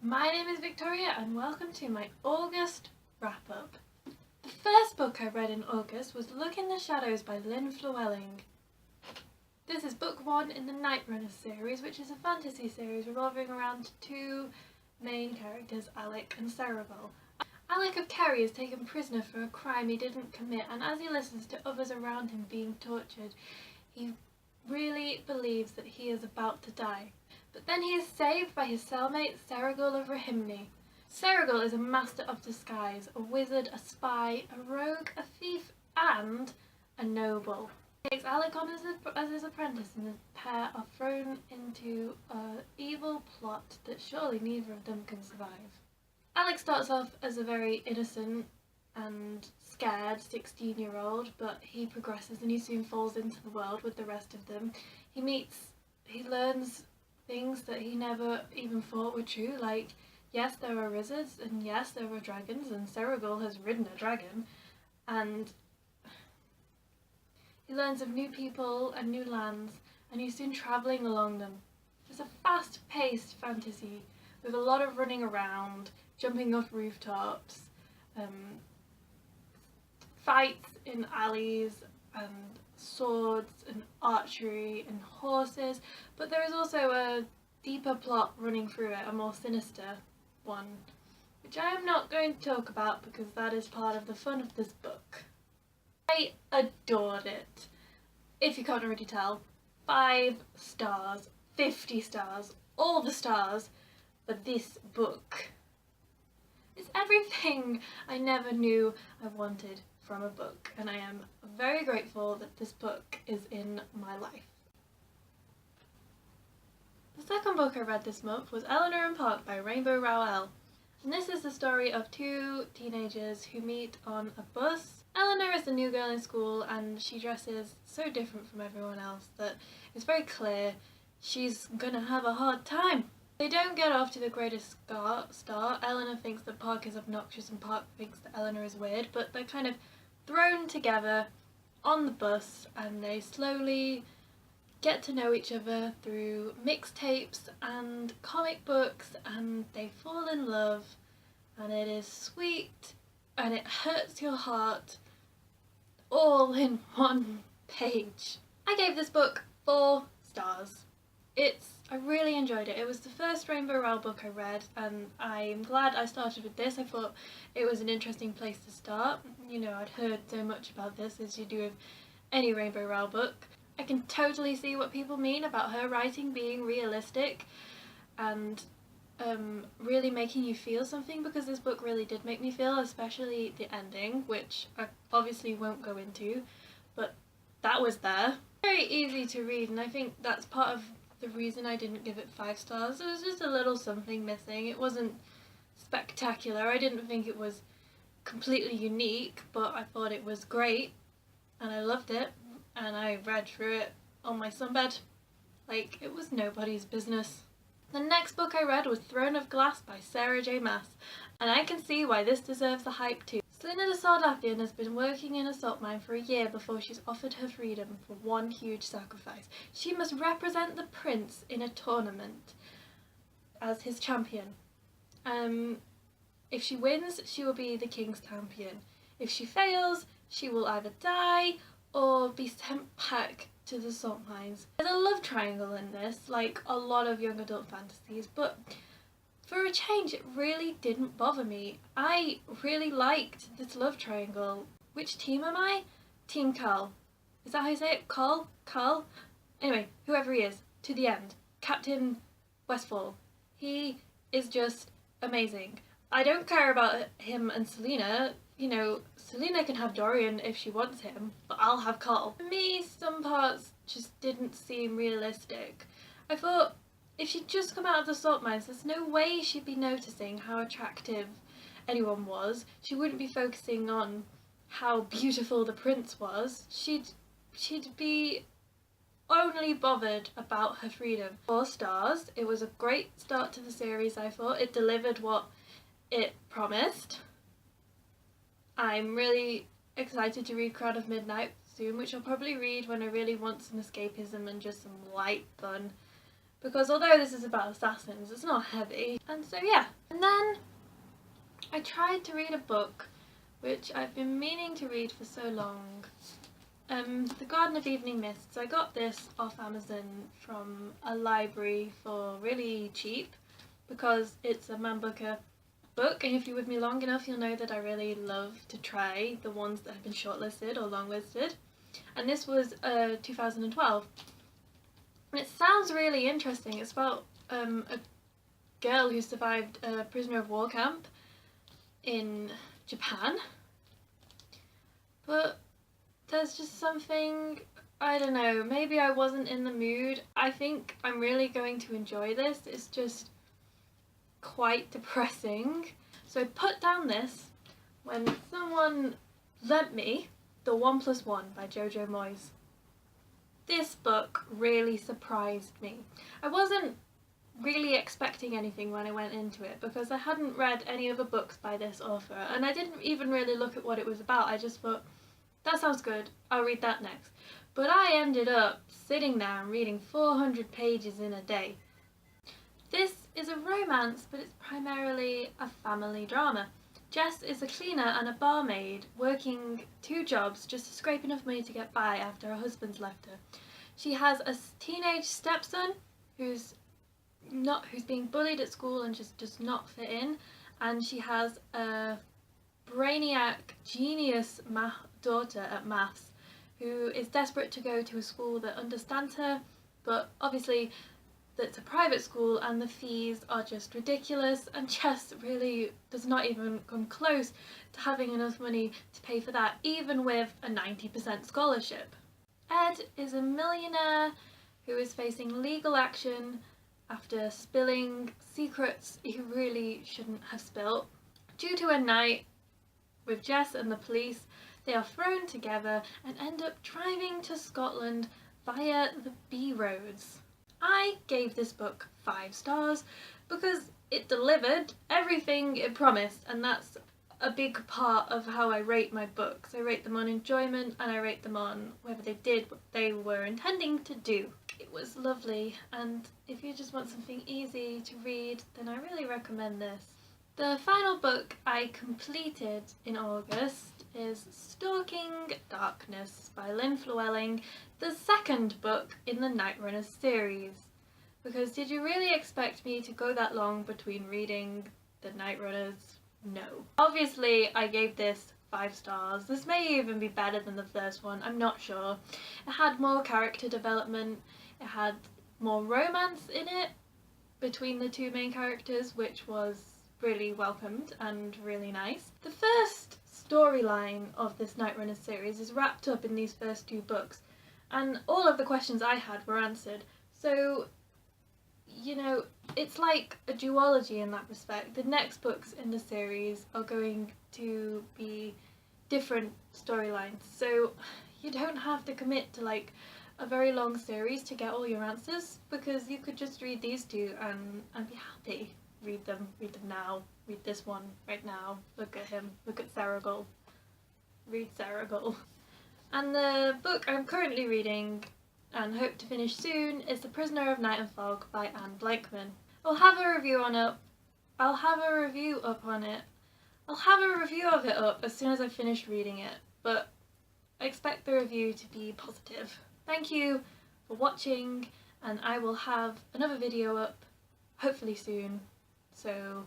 My name is Victoria and welcome to my August wrap-up. The first book I read in August was Look in the Shadows by Lynn Flewelling. This is book 1 in the Night Runner series, which is a fantasy series revolving around two main characters, Alec and Rowell. Alec of Kerry is taken prisoner for a crime he didn't commit, and as he listens to others around him being tortured, he really believes that he is about to die. But then he is saved by his cellmate Rowell of Rahimney. Rowell is a master of disguise, a wizard, a spy, a rogue, a thief, and a noble. He takes Alec on as his apprentice, and the pair are thrown into an evil plot that surely neither of them can survive. Alec starts off as a very innocent and scared 16-year-old, but he progresses and he soon falls into the world with the rest of them. He learns things that he never even thought were true, like yes, there are wizards, and yes, there are dragons, and Rowell has ridden a dragon, and he learns of new people and new lands, and he's soon travelling along them. It's a fast-paced fantasy with a lot of running around, jumping off rooftops, fights in alleys, and swords and archery and horses, but there is also a deeper plot running through it, a more sinister one, which I am not going to talk about because that is part of the fun of this book. I adored it. If you can't already tell, 5 stars, 50 stars, all the stars for this book. It's everything I never knew I wanted from a book, and I am very grateful that this book is in my life. The second book I read this month was Eleanor and Park by Rowell, and this is the story of two teenagers who meet on a bus. Eleanor is the new girl in school, and she dresses so different from everyone else that it's very clear she's gonna have a hard time. They don't get off to the greatest start. Eleanor thinks that Park is obnoxious and Park thinks that Eleanor is weird, but they're kind of thrown together on the bus and they slowly get to know each other through mixtapes and comic books, and they fall in love, and it is sweet and it hurts your heart all in one page. I gave this book 4 stars. I really enjoyed it. It was the first Rainbow Rowell book I read, and I'm glad I started with this. I thought it was an interesting place to start. You know, I'd heard so much about this, as you do with any Rainbow Rowell book. I can totally see what people mean about her writing being realistic and really making you feel something, because this book really did make me feel, especially the ending, which I obviously won't go into, but that was there. Very easy to read, and I think that's part of the reason I didn't give it 5 stars. There was just a little something missing. It wasn't spectacular. I didn't think it was completely unique, but I thought it was great and I loved it, and I read through it on my sunbed like it was nobody's business. The next book I read was Throne of Glass by Sarah J. Maas, and I can see why this deserves the hype too. Selena the Sardathian has been working in a salt mine for a year before she's offered her freedom for one huge sacrifice. She must represent the prince in a tournament as his champion. If she wins, she will be the king's champion. If she fails, she will either die or be sent back to the salt mines. There's a love triangle in this, like a lot of young adult fantasies, but for a change, it really didn't bother me. I really liked this love triangle. Which team am I? Team Carl. Is that how you say it? Carl? Anyway, whoever he is, to the end. Captain Westfall. He is just amazing. I don't care about him and Selena. You know, Selena can have Dorian if she wants him, but I'll have Carl. For me, some parts just didn't seem realistic. I thought, if she'd just come out of the salt mines, there's no way she'd be noticing how attractive anyone was. She wouldn't be focusing on how beautiful the prince was. She'd be only bothered about her freedom. 4 stars. It was a great start to the series, I thought. It delivered what it promised. I'm really excited to read Crown of Midnight soon, which I'll probably read when I really want some escapism and just some light fun. because although this is about assassins, it's not heavy. And so yeah. And then I tried to read a book which I've been meaning to read for so long. The Garden of Evening Mists. I got this off Amazon from a library for really cheap because it's a Man Booker book, and if you're with me long enough you'll know that I really love to try the ones that have been shortlisted or longlisted, and this was 2012. And it sounds really interesting. It's about a girl who survived a prisoner of war camp in Japan, but there's just something, I don't know, maybe I wasn't in the mood. I think I'm really going to enjoy this. It's just quite depressing. So I put down this when someone lent me The 1+1 by Jojo Moyes. This book really surprised me. I wasn't really expecting anything when I went into it because I hadn't read any other books by this author, and I didn't even really look at what it was about. I just thought, that sounds good, I'll read that next. But I ended up sitting there and reading 400 pages in a day. This is a romance, but it's primarily a family drama. Jess is a cleaner and a barmaid, working 2 jobs just to scrape enough money to get by after her husband's left her. She has a teenage stepson who's being bullied at school and just does not fit in, and she has a brainiac genius daughter at maths who is desperate to go to a school that understands her, but obviously that's a private school and the fees are just ridiculous, and Jess really does not even come close to having enough money to pay for that, even with a 90% scholarship. Ed is a millionaire who is facing legal action after spilling secrets he really shouldn't have spilt. Due to a night with Jess and the police, they are thrown together and end up driving to Scotland via the B roads. I gave this book 5 stars because it delivered everything it promised, and that's a big part of how I rate my books. I rate them on enjoyment and I rate them on whether they did what they were intending to do. It was lovely, and if you just want something easy to read, then I really recommend this. The final book I completed in August is Stalking Darkness by Lynn Flewelling, the second book in the Night Runners series. Because did you really expect me to go that long between reading the Night Runners? No. Obviously I gave this 5 stars. This may even be better than the first one, I'm not sure. It had more character development, it had more romance in it between the 2 main characters, which was really welcomed and really nice. The first storyline of this Night Runners series is wrapped up in these first 2 books, and all of the questions I had were answered. So, you know, it's like a duology in that respect. The next books in the series are going to be different storylines, so you don't have to commit to like a very long series to get all your answers, because you could just read these 2 and be happy. Read them now, read this one right now, look at him, look at Serrigal, read Serrigal. And the book I'm currently reading and hope to finish soon is The Prisoner of Night and Fog by Anne Blankman. I'll have a review of it. I'll have a review of it up as soon as I've finished reading it, but I expect the review to be positive. Thank you for watching, and I will have another video up hopefully soon. So